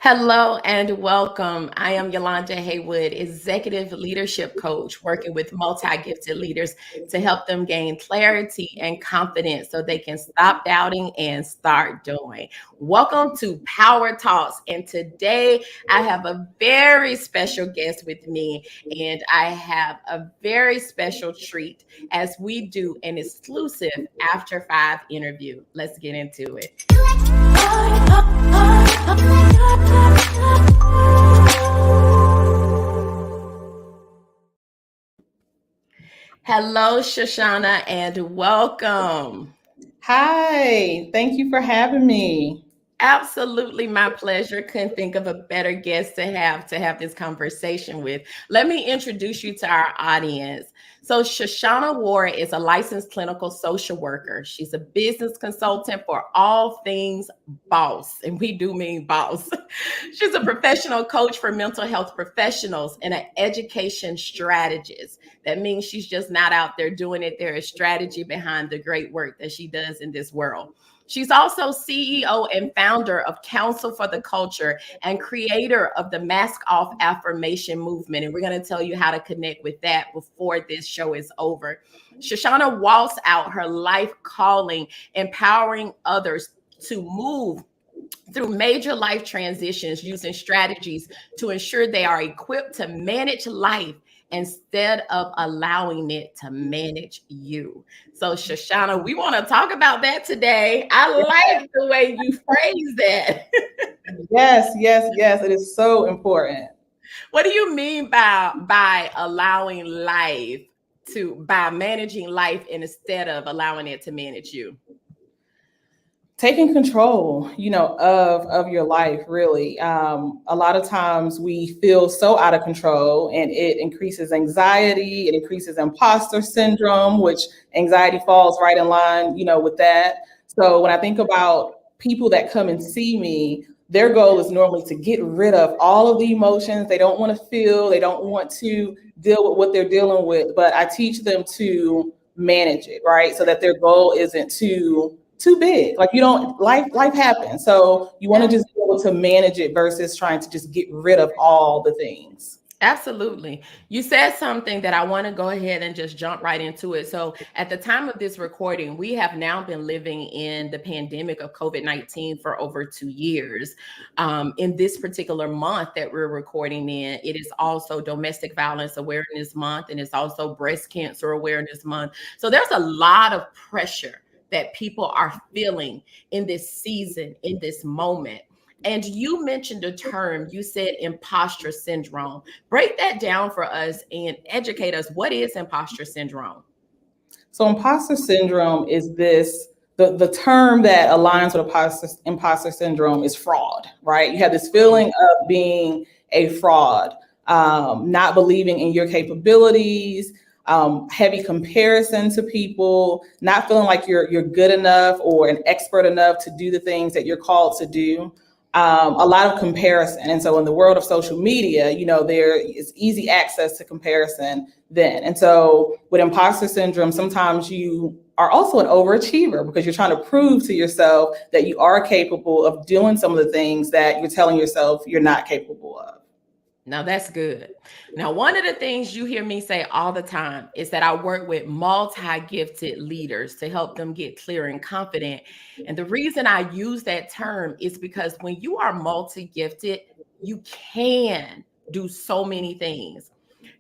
Hello and welcome. I am Yolanda Haywood, Executive Leadership Coach, working with multi-gifted leaders to help them gain clarity and confidence so they can stop doubting and start doing. Welcome to Power Talks. And today I have a very special guest with me, and I have a very special treat as we do an exclusive After Five interview. Let's get into it. Hello, Shoshana, and welcome. Hi, thank you for having me. Absolutely my pleasure. Couldn't think of a better guest to have this conversation with. Let me introduce you to our audience. So Shoshana Ward is a licensed clinical social worker. She's a business consultant for all things boss, and we do mean boss. She's a professional coach for mental health professionals and an education strategist. That means she's just not out there doing it. There is strategy behind the great work that she does in this world. She's also CEO and founder of Council for the Culture and creator of the Mask Off Affirmation Movement. And we're going to tell you how to connect with that before this show is over. Shoshana walks out her life calling, empowering others to move through major life transitions using strategies to ensure they are equipped to manage life instead of allowing it to manage you. So, Shoshana, we want to talk about that today. I like the way you phrase that. Yes, it is so important. What do you mean by allowing life by managing life instead of allowing it to manage you? Taking control, of your life, really. A lot of times we feel so out of control and it increases anxiety, it increases imposter syndrome, which anxiety falls right in line, with that. So when I think about people that come and see me, their goal is normally to get rid of all of the emotions they don't want to feel, they don't want to deal with what they're dealing with, but I teach them to manage it, right? So that their goal isn't too big. Like you don't life happens. So you want to just be able to manage it versus trying to just get rid of all the things. Absolutely. You said something that I want to go ahead and just jump right into it. So, at the time of this recording, we have now been living in the pandemic of COVID-19 for over 2 years. In this particular month that we're recording in, it is also Domestic Violence Awareness Month and it's also Breast Cancer Awareness Month. So, there's a lot of pressure that people are feeling in this season, in this moment. And you mentioned a term, you said imposter syndrome. Break that down for us and educate us. What is imposter syndrome? So imposter syndrome is the term that aligns with imposter syndrome is fraud, right? You have this feeling of being a fraud, not believing in your capabilities, heavy comparison to people, not feeling like you're good enough or an expert enough to do the things that you're called to do. A lot of comparison. And so in the world of social media, there is easy access to comparison then. And so with imposter syndrome, sometimes you are also an overachiever because you're trying to prove to yourself that you are capable of doing some of the things that you're telling yourself you're not capable of. Now that's good. Now, one of the things you hear me say all the time is that I work with multi-gifted leaders to help them get clear and confident. And the reason I use that term is because when you are multi-gifted, you can do so many things.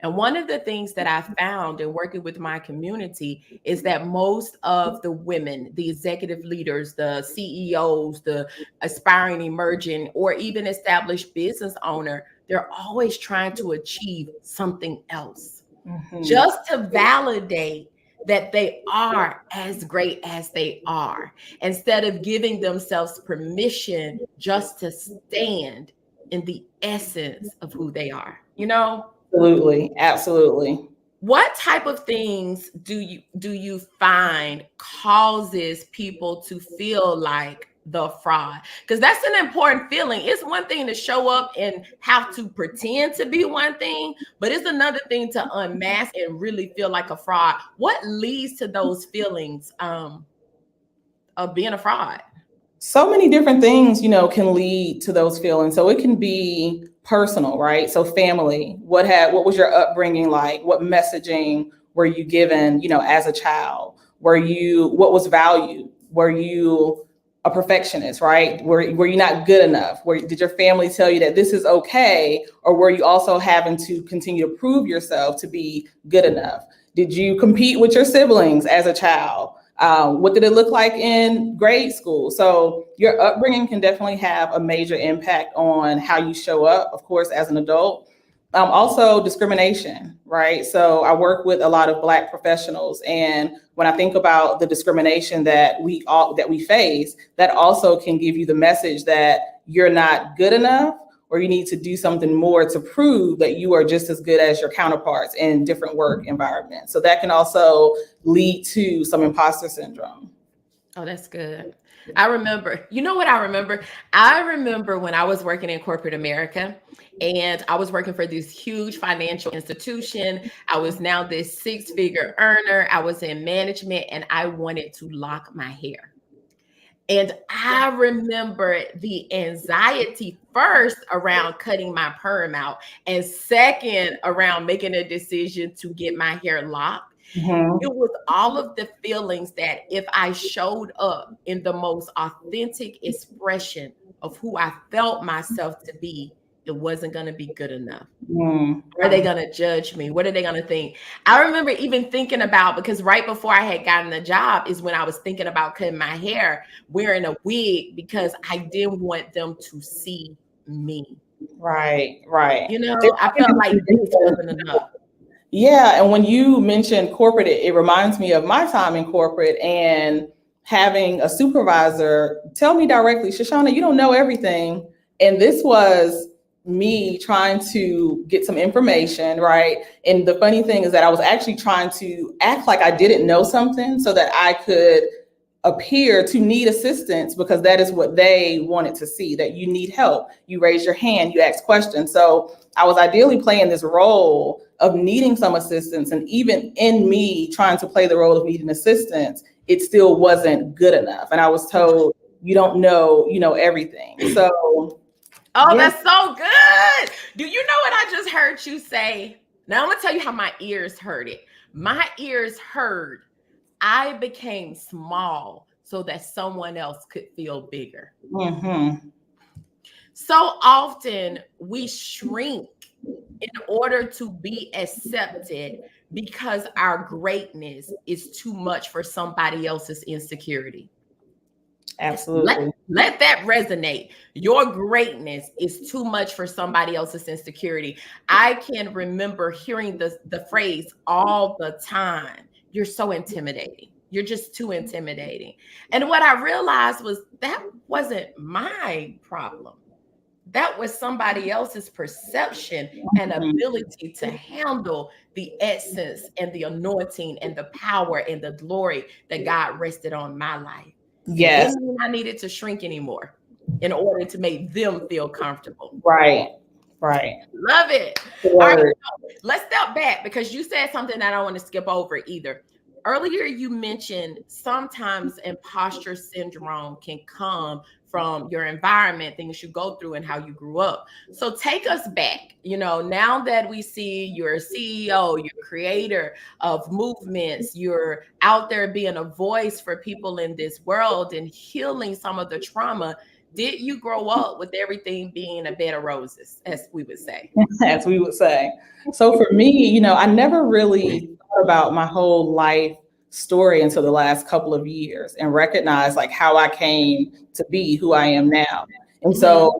And one of the things that I found in working with my community is that most of the women, the executive leaders, the CEOs, the aspiring, emerging, or even established business owner, they're always trying to achieve something else just to validate that they are as great as they are, instead of giving themselves permission just to stand in the essence of who they are, Absolutely. What type of things do you find causes people to feel like the fraud? Because that's an important feeling. It's one thing to show up and have to pretend to be one thing, but it's another thing to unmask and really feel like a fraud. What leads to those feelings of being a fraud? So many different things, can lead to those feelings. So it can be personal, right? So family, what was your upbringing like? What messaging were you given, as a child? What was valued? Were you a perfectionist, right? Were you not good enough? Did your family tell you that this is okay? Or were you also having to continue to prove yourself to be good enough? Did you compete with your siblings as a child? What did it look like in grade school? So your upbringing can definitely have a major impact on how you show up, of course, as an adult. Also discrimination, right? So I work with a lot of Black professionals, and when I think about the discrimination that we face, that also can give you the message that you're not good enough, or you need to do something more to prove that you are just as good as your counterparts in different work environments. So that can also lead to some imposter syndrome. Oh, that's good. I remember, you know what I remember? I remember when I was working in corporate America and I was working for this huge financial institution. I was now this six-figure earner. I was in management and I wanted to lock my hair. And I remember the anxiety first around cutting my perm out, and second around making a decision to get my hair locked. Mm-hmm. It was all of the feelings that if I showed up in the most authentic expression of who I felt myself to be, it wasn't going to be good enough. Mm. Are they going to judge me? What are they going to think? I remember even thinking about, because right before I had gotten the job is when I was thinking about cutting my hair, wearing a wig, because I didn't want them to see me. Right. I felt like this wasn't enough. Yeah, and when you mentioned corporate, it reminds me of my time in corporate and having a supervisor tell me directly, Shoshana, you don't know everything. And this was me trying to get some information, right? And the funny thing is that I was actually trying to act like I didn't know something so that I could appear to need assistance, because that is what they wanted to see, that you need help. You raise your hand, you ask questions. So I was ideally playing this role of needing some assistance. And even in me trying to play the role of needing assistance, it still wasn't good enough. And I was told, you don't know, everything. So, oh, yeah. That's so good. Do you know what I just heard you say? Now I'm gonna tell you how my ears heard it. My ears heard, I became small so that someone else could feel bigger. Mm-hmm. So often we shrink in order to be accepted because our greatness is too much for somebody else's insecurity. Absolutely. Let that resonate. Your greatness is too much for somebody else's insecurity. I can remember hearing the phrase all the time. You're so intimidating. You're just too intimidating. And what I realized was that wasn't my problem. That was somebody else's perception and ability to handle the essence and the anointing and the power and the glory that God rested on my life. Yes. It didn't mean I needed to shrink anymore in order to make them feel comfortable. Right. Love it. All right, let's step back, because you said something that I don't want to skip over either. Earlier, you mentioned sometimes imposter syndrome can come from your environment, things you go through and how you grew up. So take us back, now that we see you're a CEO, you're a creator of movements, you're out there being a voice for people in this world and healing some of the trauma. Did you grow up with everything being a bed of roses, as we would say? As we would say. So for me, I never really thought about my whole life story until the last couple of years and recognized like how I came to be who I am now. And so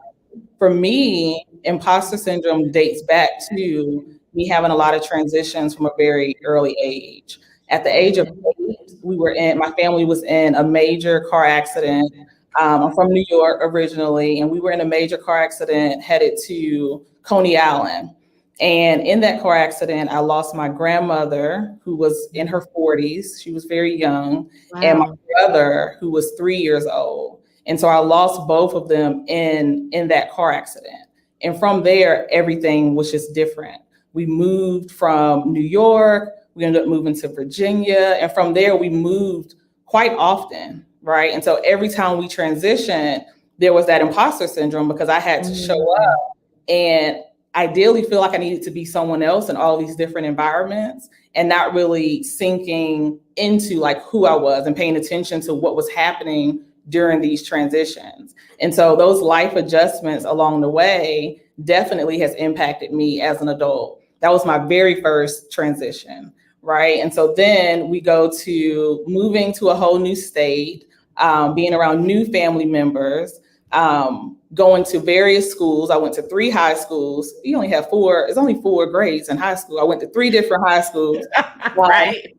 for me, imposter syndrome dates back to me having a lot of transitions from a very early age. At the age of 8, my family was in a major car accident. I'm from New York originally, and we were in a major car accident headed to Coney Island. And in that car accident, I lost my grandmother, who was in her 40s. She was very young. Wow. And my brother, who was 3 years old. And so I lost both of them in that car accident. And from there, everything was just different. We moved from New York. We ended up moving to Virginia. And from there, we moved quite often. right? And so every time we transitioned, there was that imposter syndrome because I had to show Mm. up and ideally feel like I needed to be someone else in all these different environments and not really sinking into like who I was and paying attention to what was happening during these transitions. And so those life adjustments along the way definitely has impacted me as an adult. That was my very first transition, right? And so then we go to moving to a whole new state, being around new family members, going to various schools. I went to three high schools. You only have four, it's only four grades in high school. I went to three different high schools. Um, Right.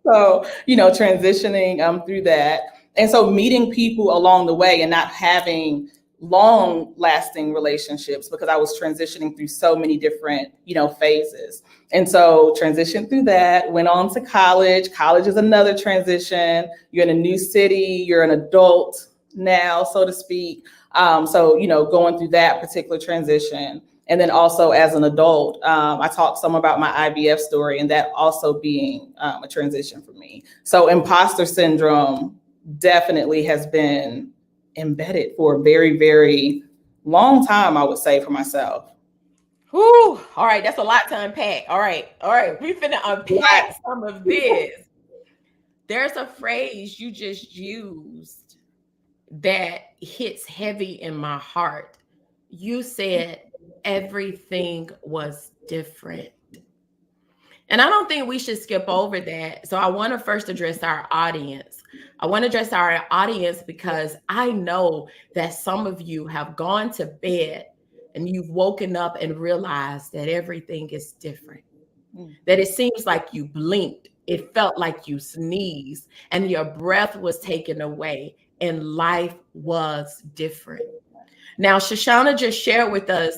so, transitioning through that. And so meeting people along the way and not having long lasting relationships because I was transitioning through so many different, phases. And so transitioned through that, went on to college. College is another transition. You're in a new city, you're an adult now, so to speak. So, going through that particular transition. And then also as an adult, I talked some about my IVF story and that also being a transition for me. So imposter syndrome definitely has been embedded for a very, very long time, I would say, for myself. Whew. All right, that's a lot to unpack. All right, we finna Right. unpack some of this. There's a phrase you just used that hits heavy in my heart. You said everything was different. And I don't think we should skip over that. So I want to first address our audience. I want to address our audience because I know that some of you have gone to bed and you've woken up and realized that everything is different, that it seems like you blinked, it felt like you sneezed, and your breath was taken away, and life was different. Now, Shoshana just shared with us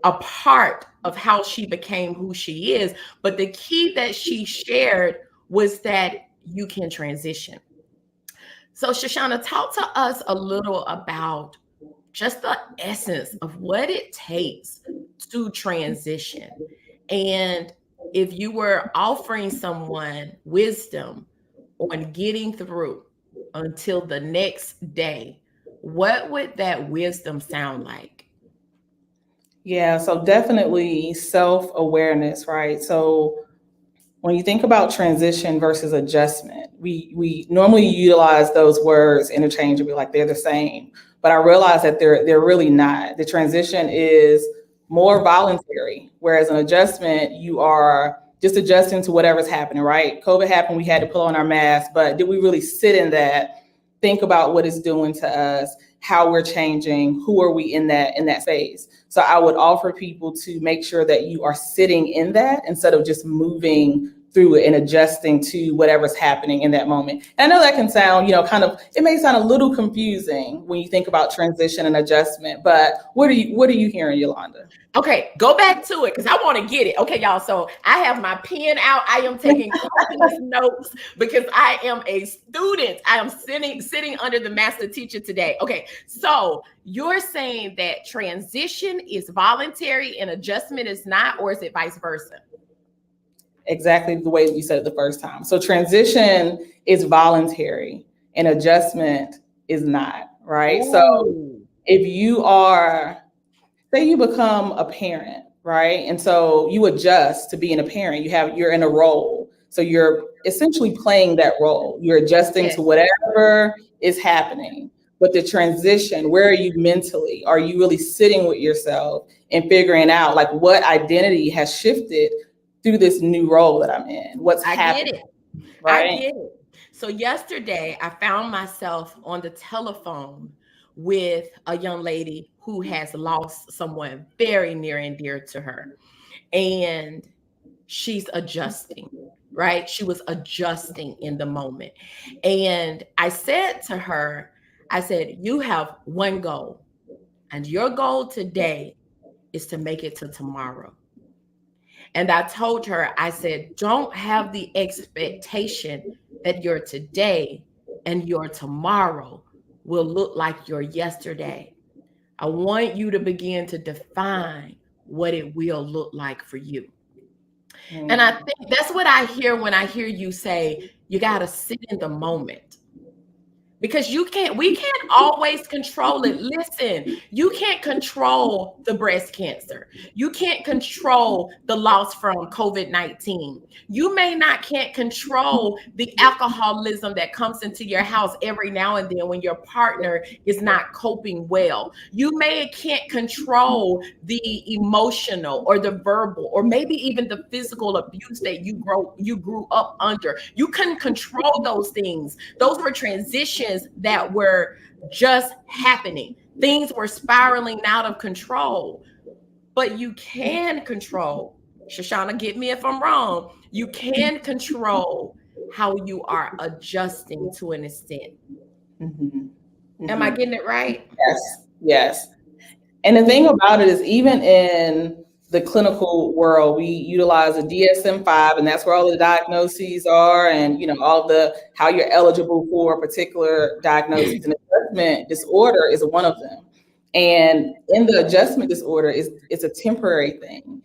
a part of how she became who she is, but the key that she shared was that you can transition. So, Shoshana, talk to us a little about just the essence of what it takes to transition. And if you were offering someone wisdom on getting through until the next day, what would that wisdom sound like? Yeah, so definitely self awareness, right? So when you think about transition versus adjustment, we normally utilize those words interchangeably, like they're the same. But I realize that they're really not. The transition is more voluntary, whereas an adjustment, you are just adjusting to whatever's happening, right? COVID happened, we had to put on our mask, but did we really sit in that, think about what it's doing to us, how we're changing, who are we in that space? So I would offer people to make sure that you are sitting in that instead of just moving through it and adjusting to whatever's happening in that moment. And I know that can sound, it may sound a little confusing when you think about transition and adjustment, but what are you hearing, Yolanda? Okay, go back to it because I want to get it. Okay, y'all. So I have my pen out. I am taking copious notes because I am a student. I am sitting under the master teacher today. Okay, so you're saying that transition is voluntary and adjustment is not, or is it vice versa? Exactly the way you said it the first time. So transition is voluntary and adjustment is not, right? So Ooh. if you are, say you become a parent, right? And so you adjust to being a parent. You're in a role. So you're essentially playing that role. You're adjusting Yes, to whatever is happening. But the transition, where are you mentally? Are you really sitting with yourself and figuring out like what identity has shifted through this new role that I'm in? What's I get happening, it. I right? get it. So yesterday, I found myself on the telephone with a young lady who has lost someone very near and dear to her. And she's adjusting, right? She was adjusting in the moment. And I said to her, I said, you have one goal, and your goal today is to make it to tomorrow. And I told her, I said, don't have the expectation that your today and your tomorrow will look like your yesterday. I want you to begin to define what it will look like for you. And I Mm. think that's what I hear when I hear you say, you got to sit in the moment. because we can't always control it. Listen, you can't control the breast cancer. You can't control the loss from COVID-19. You may not can't control the alcoholism that comes into your house every now and then when your partner is not coping well. You may can't control the emotional or the verbal or maybe even the physical abuse that you grew up under. You couldn't control those things. Those were transitions that were just happening. Things were spiraling out of control. But you can control, Shoshana, get me if I'm wrong, you can control how you are adjusting to an extent. Am I getting it right? Yes, yes. And the thing about it is, even in the clinical world, we utilize a DSM-5, and that's where all the diagnoses are, and all the how you're eligible for a particular diagnosis. And adjustment disorder is one of them. And in the adjustment disorder, it's a temporary thing.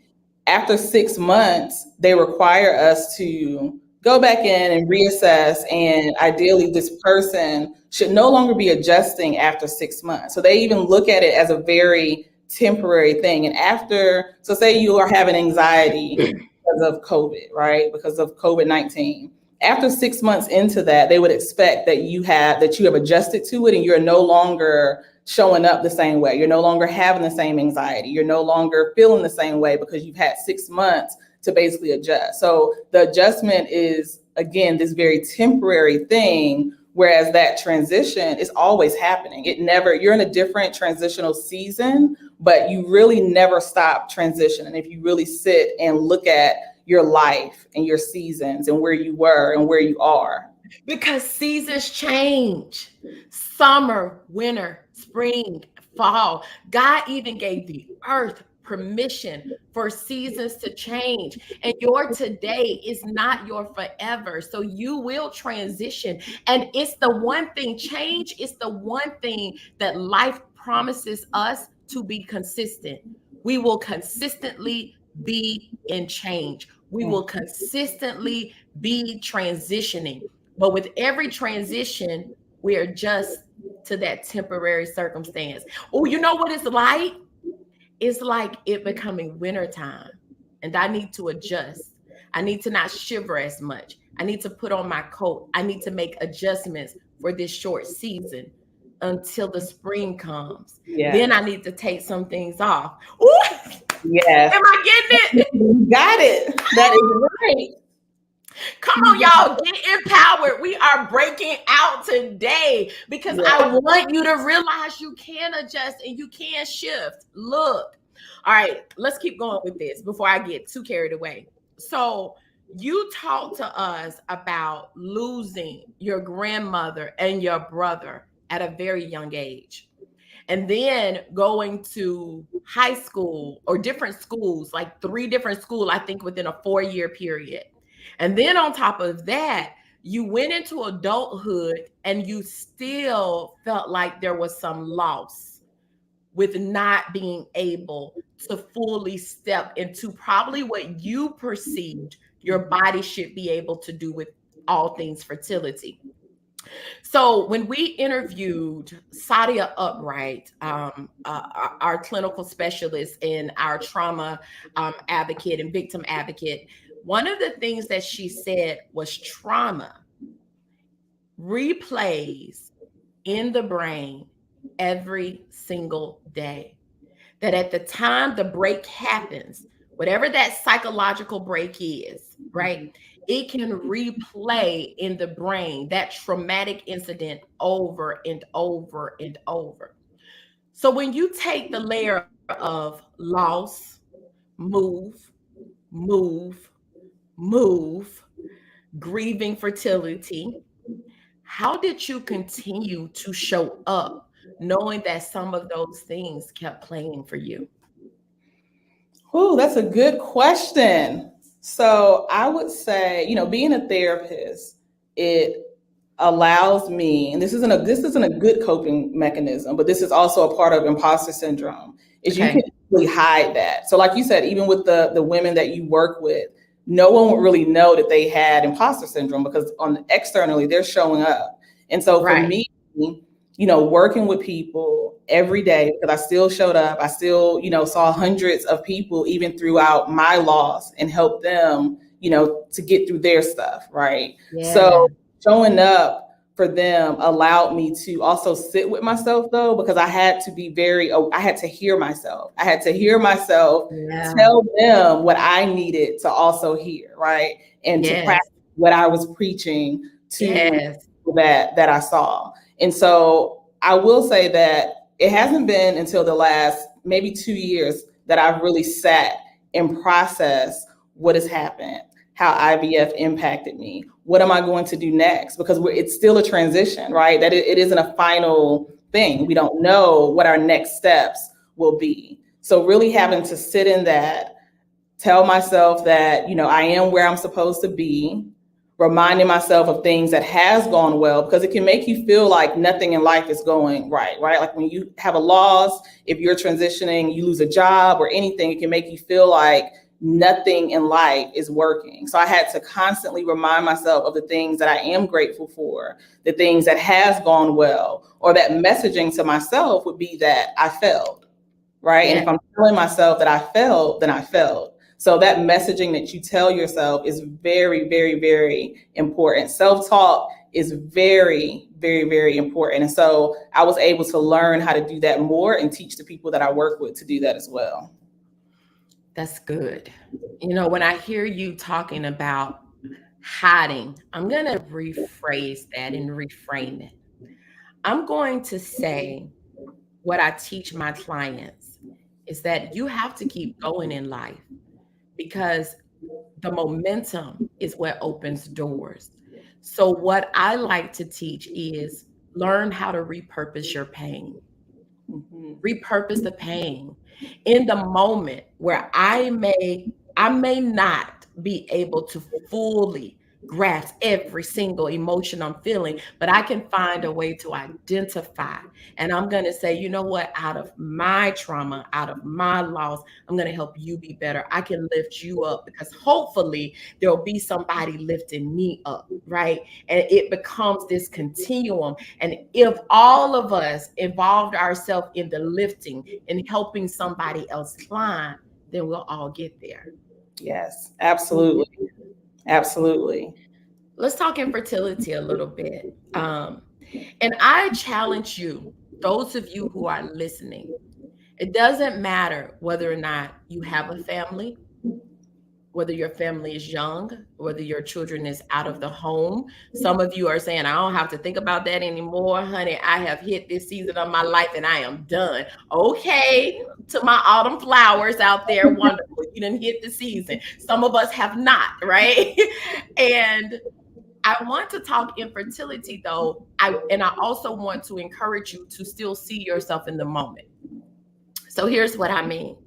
After 6 months, they require us to go back in and reassess. And ideally, this person should no longer be adjusting after 6 months. So they even look at it as a very temporary thing. And so say you are having anxiety because of COVID, right? Because of COVID-19. After 6 months into that, they would expect that you have adjusted to it and you're no longer showing up the same way. You're no longer having the same anxiety. You're no longer feeling the same way because you've had 6 months to basically adjust. So the adjustment is, again, this very temporary thing, whereas that transition is always happening. You're in a different transitional season, but you really never stop transitioning. If you really sit and look at your life and your seasons and where you were and where you are. Because seasons change. Summer, winter, spring, fall. God even gave the earth permission for seasons to change. And your today is not your forever. So you will transition. And it's the one thing, change is the one thing that life promises us to be consistent. We will consistently be in change. We will consistently be transitioning. But with every transition, we adjust to that temporary circumstance. Oh, you know what it's like? It's like it becoming wintertime, and I need to adjust. I need to not shiver as much. I need to put on my coat. I need to make adjustments for this short season until the spring comes. Yeah. Then I need to take some things off. Ooh, yeah. Am I getting it? You got it. That is right. Come on, y'all, get empowered. We are breaking out today because I want you to realize you can adjust and you can shift. Look. All right, let's keep going with this before I get too carried away. So you talked to us about losing your grandmother and your brother at a very young age. And then going to high school or different schools, like 3 different schools, I think within a 4-year period. And then on top of that, you went into adulthood and you still felt like there was some loss with not being able to fully step into probably what you perceived your body should be able to do with all things fertility. So when we interviewed Sadia Upright, our clinical specialist and our trauma advocate and victim advocate, one of the things that she said was trauma replays in the brain every single day. That at the time the break happens, whatever that psychological break is, right? It can replay in the brain that traumatic incident over and over and over. So when you take the layer of loss, move, grieving fertility, how did you continue to show up knowing that some of those things kept playing for you? Oh, that's a good question. So I would say, being a therapist, it allows me, and this isn't a good coping mechanism, but this is also a part of imposter syndrome, is you can really hide that. So like you said, even with the women that you work with, no one would really know that they had imposter syndrome because externally they're showing up. And so for me, working with people every day because I still showed up. I still, saw hundreds of people even throughout my loss and helped them, to get through their stuff. Right. Yeah. So showing up for them allowed me to also sit with myself though, because I had to hear myself. I had to hear myself Yeah. tell them what I needed to also hear. Right. And to Yes. practice what I was preaching to Yes. that I saw. And so I will say that it hasn't been until the last maybe 2 years that I've really sat and processed what has happened, how IVF impacted me. What am I going to do next? Because it's still a transition, right? That it isn't a final thing. We don't know what our next steps will be. So really having to sit in that, tell myself that, I am where I'm supposed to be, reminding myself of things that has gone well, because it can make you feel like nothing in life is going right, right? Like when you have a loss, if you're transitioning, you lose a job or anything, it can make you feel like nothing in life is working. So I had to constantly remind myself of the things that I am grateful for, the things that has gone well, or that messaging to myself would be that I failed, right? And Yeah. if I'm telling myself that I failed, then I failed. So that messaging that you tell yourself is very, very, very important. Self-talk is very, very, very important. And so I was able to learn how to do that more and teach the people that I work with to do that as well. That's good. When I hear you talking about hiding, I'm going to rephrase that and reframe it. I'm going to say what I teach my clients is that you have to keep going in life because the momentum is what opens doors. So, what I like to teach is learn how to repurpose your pain, Mhm. repurpose the pain in the moment where I may not be able to fully grasp every single emotion I'm feeling, but I can find a way to identify. And I'm going to say, you know what, out of my trauma, out of my loss, I'm going to help you be better. I can lift you up because hopefully there'll be somebody lifting me up, right? And it becomes this continuum. And if all of us involved ourselves in the lifting and helping somebody else climb, then we'll all get there. Yes, absolutely. Absolutely. Let's talk infertility a little bit. And I challenge you, those of you who are listening, it doesn't matter whether or not you have a family, whether your family is young, whether your children is out of the home. Some of you are saying, I don't have to think about that anymore, honey. I have hit this season of my life and I am done. Okay, to my autumn flowers out there, wonderful. You didn't hit the season. Some of us have not, right? And I want to talk infertility though. I also want to encourage you to still see yourself in the moment. So here's what I mean.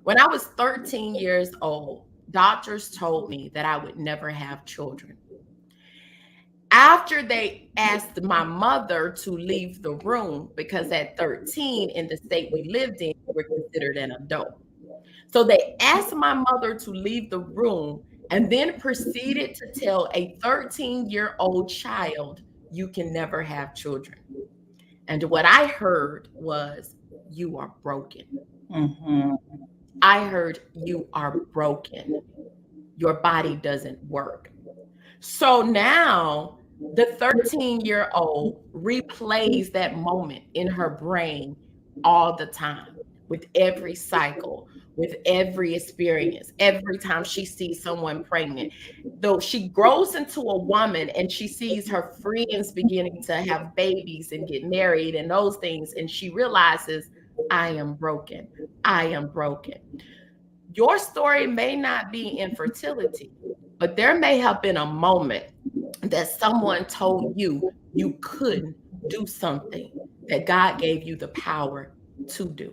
When I was 13 years old, doctors told me that I would never have children. After they asked my mother to leave the room, because at 13 in the state we lived in, we were considered an adult. So they asked my mother to leave the room and then proceeded to tell a 13-year-old child, you can never have children. And what I heard was, you are broken. Mhm. I heard, you are broken. Your body doesn't work. So now the 13-year-old replays that moment in her brain all the time, with every cycle, with every experience, every time she sees someone pregnant. Though she grows into a woman and she sees her friends beginning to have babies and get married and those things, and she realizes, I am broken. I am broken. Your story may not be infertility, but there may have been a moment that someone told you you couldn't do something that God gave you the power to do.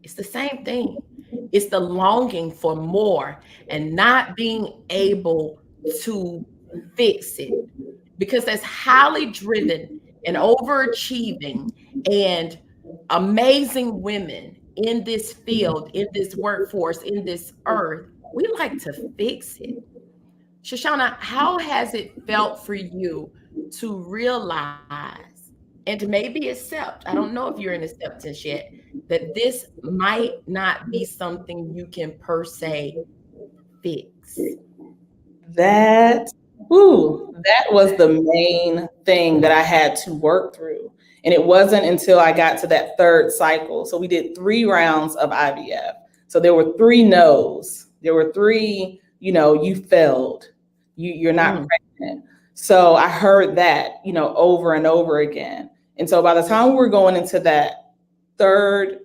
It's the same thing. It's the longing for more and not being able to fix it, because that's highly driven and overachieving and amazing women in this field, in this workforce, in this earth. We like to fix it. Shoshana, how has it felt for you to realize and maybe accept, I don't know if you're in acceptance yet, that this might not be something you can per se fix. That, that was the main thing that I had to work through. And it wasn't until I got to that third cycle. So we did 3 rounds of IVF. So there were 3 no's. There were 3, you failed. You're not Mm, pregnant. So I heard that, over and over again. And so by the time we were going into that third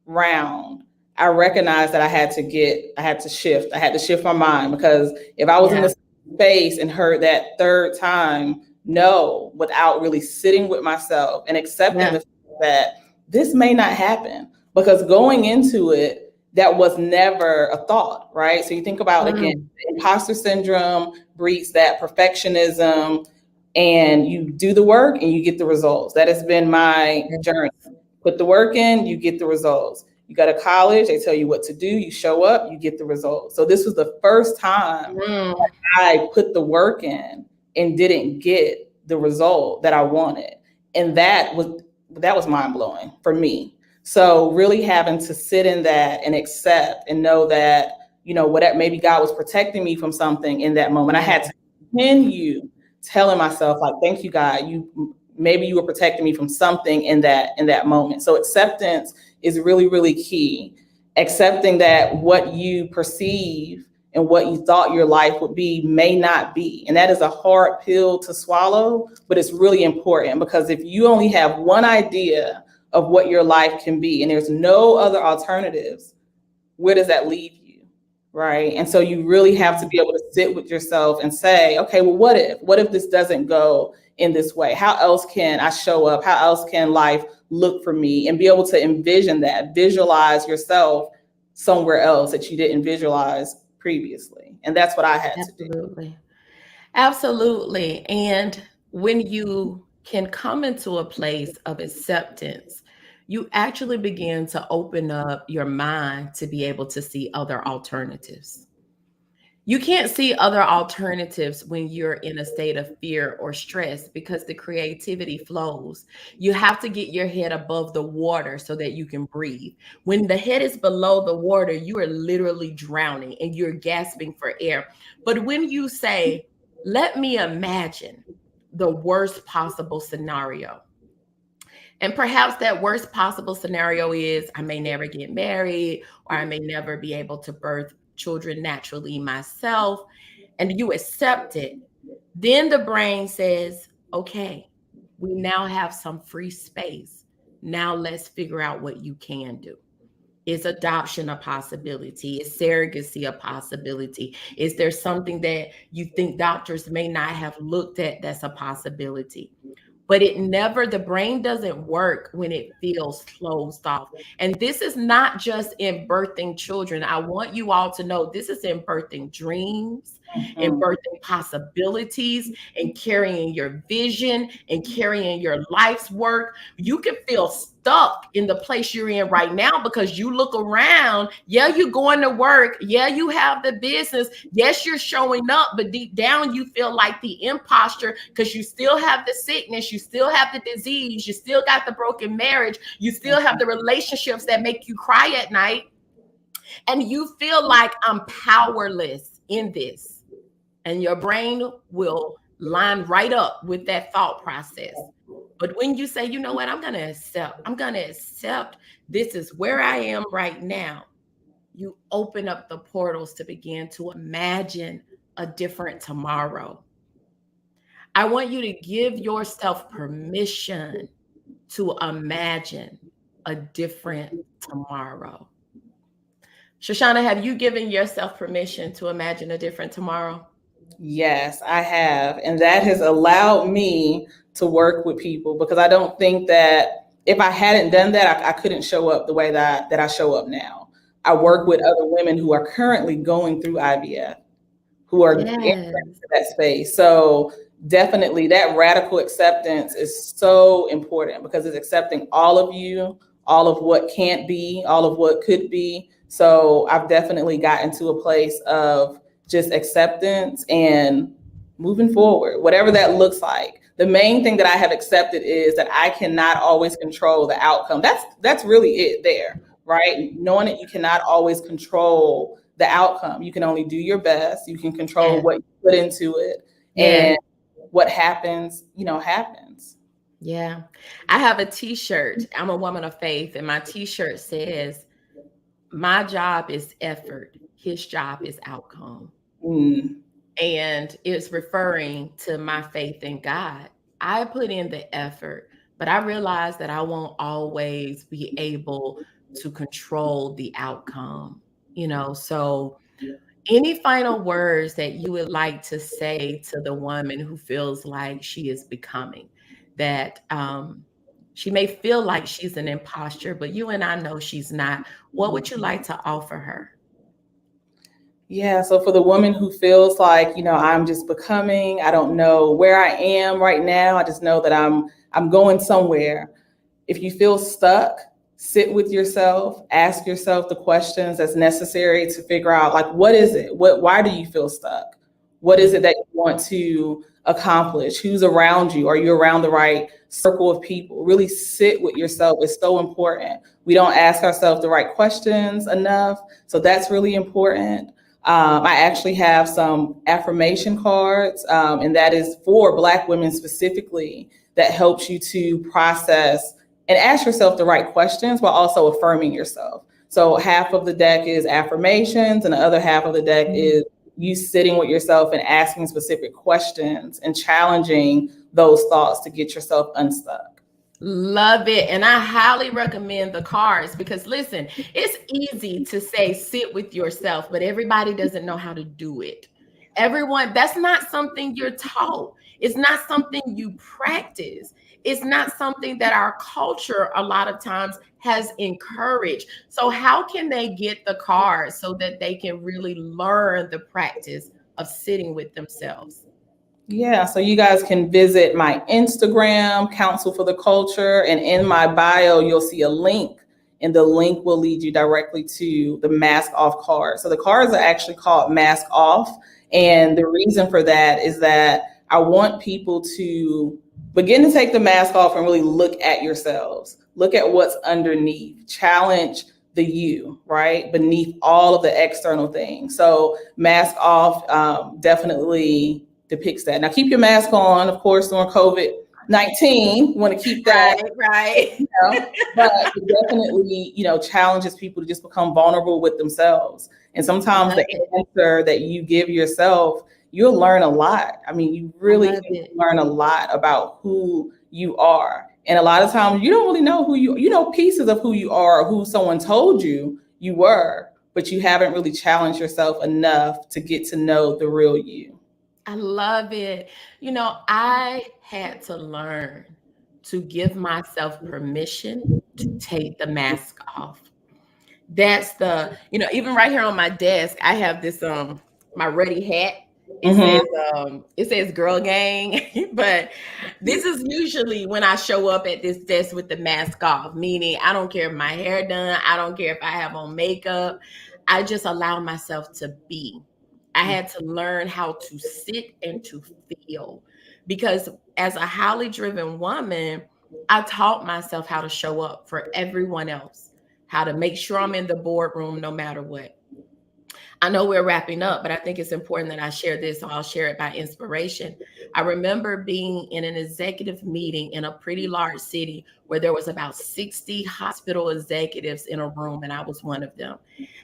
round, I recognized that I had to shift my mind, because if I was in yeah. the space and heard that third time no, without really sitting with myself and accepting Yeah. the fact that this may not happen, because going into it, that was never a thought, right? So you think about, again, Mm, imposter syndrome breeds that perfectionism, and you do the work and you get the results. That has been my yeah. journey. Put the work in, you get the results. You go to college, they tell you what to do, you show up, you get the results. So this was the first time Mm, I put the work in and didn't get the result that I wanted. And that was mind blowing for me. So really having to sit in that and accept and know that, whatever, maybe God was protecting me from something in that moment. I yeah. had to continue telling myself, like, thank you, God, maybe you were protecting me from something in that moment. So acceptance is really, really key. Accepting that what you perceive and what you thought your life would be may not be. And that is a hard pill to swallow, but it's really important, because if you only have one idea of what your life can be and there's no other alternatives, where does that leave you? Right. And so you really have to be able to sit with yourself and say, okay, well, what if this doesn't go in this way? How else can I show up? How else can life look for me? And be able to envision that, visualize yourself somewhere else that you didn't visualize previously. And that's what I had to do. Absolutely. Absolutely. And when you can come into a place of acceptance, you actually begin to open up your mind to be able to see other alternatives. You can't see other alternatives when you're in a state of fear or stress, because the creativity flows. You have to get your head above the water so that you can breathe. When the head is below the water, you are literally drowning and you're gasping for air. But when you say, let me imagine the worst possible scenario, and perhaps that worst possible scenario is I may never get married, or I may never be able to birth children naturally myself, and you accept it, then the brain says, okay, we now have some free space. Now let's figure out what you can do. Is adoption a possibility? Is surrogacy a possibility? Is there something that you think doctors may not have looked at that's a possibility? But it never, the brain doesn't work when it feels closed off. And this is not just in birthing children. I want you all to know this is in birthing dreams, in Mhm. birthing possibilities, and carrying your vision and carrying your life's work. You can feel stuck in the place you're in right now because you look around. Yeah, you're going to work. Yeah, you have the business. Yes, you're showing up, but deep down you feel like the imposter because you still have the sickness, you still have the disease, you still got the broken marriage, you still have the relationships that make you cry at night, and you feel like I'm powerless in this. And your brain will line right up with that thought process. But when you say, you know what, I'm going to accept this is where I am right now, you open up the portals to begin to imagine a different tomorrow. I want you to give yourself permission to imagine a different tomorrow. Shoshana, have you given yourself permission to imagine a different tomorrow? Yes, I have. And that has allowed me to work with people, because I don't think that if I hadn't done that, I couldn't show up the way that I show up now. I work with other women who are currently going through IVF, who are entering Yes. that space. So definitely that radical acceptance is so important, because it's accepting all of you, all of what can't be, all of what could be. So I've definitely gotten to a place of just acceptance and moving forward, whatever that looks like. The main thing that I have accepted is that I cannot always control the outcome. That's really it there, right? Knowing that you cannot always control the outcome. You can only do your best. You can control Yeah. what you put into it, Yeah. and what happens, happens. Yeah. I have a t-shirt. I'm a woman of faith, and my t-shirt says, "My job is effort. His job is outcome." Mm. And it's referring to my faith in God. I put in the effort, but I realize that I won't always be able to control the outcome, So, any final words that you would like to say to the woman who feels like she is becoming, that she may feel like she's an imposter, but you and I know she's not. What would you like to offer her? Yeah, so for the woman who feels like, I'm just becoming, I don't know where I am right now. I just know that I'm going somewhere. If you feel stuck, sit with yourself, ask yourself the questions that's necessary to figure out, like, what is it? Why do you feel stuck? What is it that you want to accomplish? Who's around you? Are you around the right circle of people? Really sit with yourself. It's so important. We don't ask ourselves the right questions enough. So that's really important. I actually have some affirmation cards, and that is for Black women specifically, that helps you to process and ask yourself the right questions while also affirming yourself. So half of the deck is affirmations, and the other half of the deck is you sitting with yourself and asking specific questions and challenging those thoughts to get yourself unstuck. Love it. And I highly recommend the cards because listen, it's easy to say sit with yourself, but everybody doesn't know how to do it. That's not something you're taught. It's not something you practice. It's not something that our culture a lot of times has encouraged. So how can they get the cards so that they can really learn the practice of sitting with themselves? Yeah, so you guys can visit my Instagram, Counsel for the Culture, and in my bio, you'll see a link, and the link will lead you directly to the Mask Off card. So the cards are actually called Mask Off, and the reason for that is that I want people to begin to take the mask off and really look at yourselves, look at what's underneath, challenge the you, right? Beneath all of the external things. So Mask Off definitely depicts that. Now keep your mask on, of course, during COVID-19. You want to keep that, Right. but it definitely, challenges people to just become vulnerable with themselves. And sometimes Love the it. answer that you give yourself, you'll learn a lot. I mean, you I really love can it. learn a lot about who you are. And a lot of times you don't really know you know pieces of who you are or who someone told you you were, but you haven't really challenged yourself enough to get to know the real you. I love it. I had to learn to give myself permission to take the mask off. That's even right here on my desk, I have this my ready hat. It Hmm. says girl gang, but this is usually when I show up at this desk with the mask off, meaning I don't care if my hair done, I don't care if I have on makeup. I just allow myself to be. I had to learn how to sit and to feel because as a highly driven woman, I taught myself how to show up for everyone else, how to make sure I'm in the boardroom no matter what. I know we're wrapping up, but I think it's important that I share this, so I'll share it by inspiration. I remember being in an executive meeting in a pretty large city where there was about 60 hospital executives in a room, and I was one of them.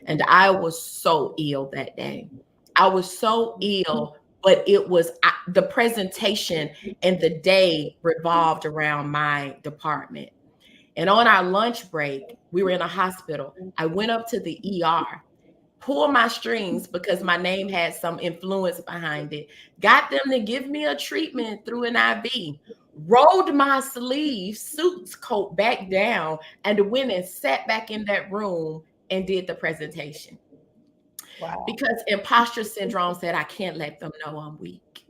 And I was so ill that day. I was so ill, but the presentation and the day revolved around my department. And on our lunch break, we were in a hospital. I went up to the ER, pulled my strings because my name had some influence behind it, got them to give me a treatment through an IV, rolled my sleeve, suits coat back down, and went and sat back in that room and did the presentation. Wow. Because imposter syndrome said, I can't let them know I'm weak.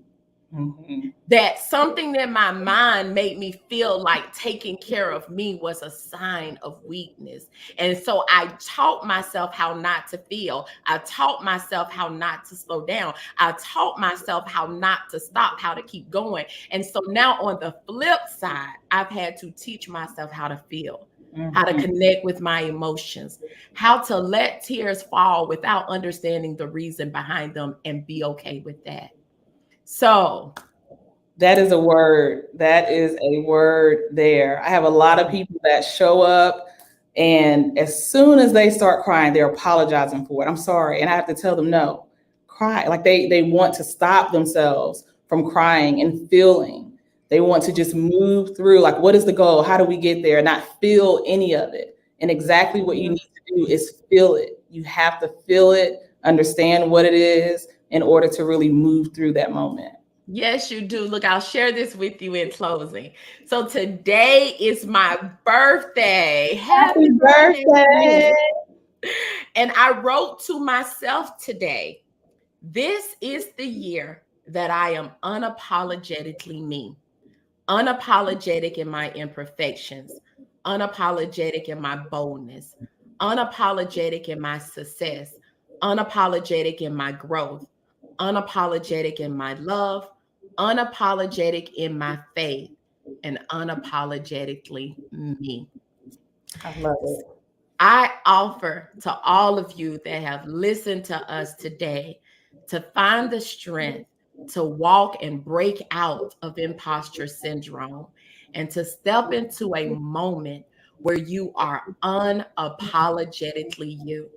Mhm. That something in my mind made me feel like taking care of me was a sign of weakness. And so I taught myself how not to feel. I taught myself how not to slow down. I taught myself how not to stop, how to keep going. And so now on the flip side, I've had to teach myself how to feel, how to Mhm. connect with my emotions, how to let tears fall without understanding the reason behind them and be okay with that. So, That is a word. That is a word there. I have a lot of people that show up, and as soon as they start crying, they're apologizing for it. I'm sorry. And I have to tell them, no, cry. Like they want to stop themselves from crying and feeling. They want to just move through, like, what is the goal? How do we get there? Not feel any of it. And exactly what you need to do is feel it. You have to feel it, understand what it is in order to really move through that moment. yes, you do. Look, I'll share this with you in closing. So today is my birthday. Happy Happy birthday to birthday. me. And I wrote to myself today, this is the year that I am unapologetically me, unapologetic in my imperfections, unapologetic in my boldness, unapologetic in my success, unapologetic in my growth, unapologetic in my love, unapologetic in my faith, and unapologetically me. I love it. I offer to all of you that have listened to us today to find the strength to walk and break out of imposter syndrome and to step into a moment where you are unapologetically you.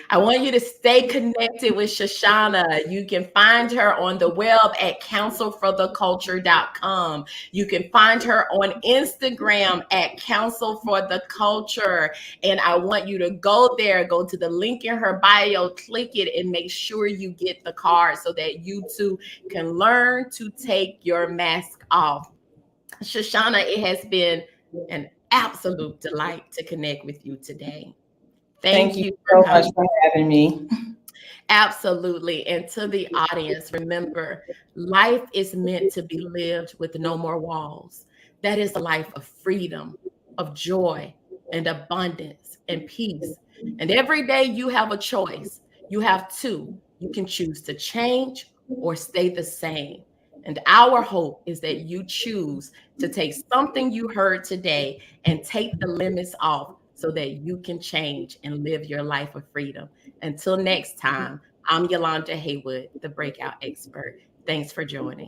I want you to stay connected with Shoshana. You can find her on the web at counselfortheculture.com. You can find her on Instagram at Counsel for the Culture. And I want you to go there, go to the link in her bio, click it, and make sure you get the card so that you too can learn to take your mask off. Shoshana, it has been an absolute delight to connect with you today. Thank Thank you you for so much coming. for having me. Absolutely. And to the audience, remember, life is meant to be lived with no more walls. That is a life of freedom, of joy, and abundance and peace. And every day you have a choice. You have two. You can choose to change or stay the same. And our hope is that you choose to take something you heard today and take the limits off so that you can change and live your life of freedom. Until next time, I'm Yolanda Haywood, the breakout expert. Thanks for joining.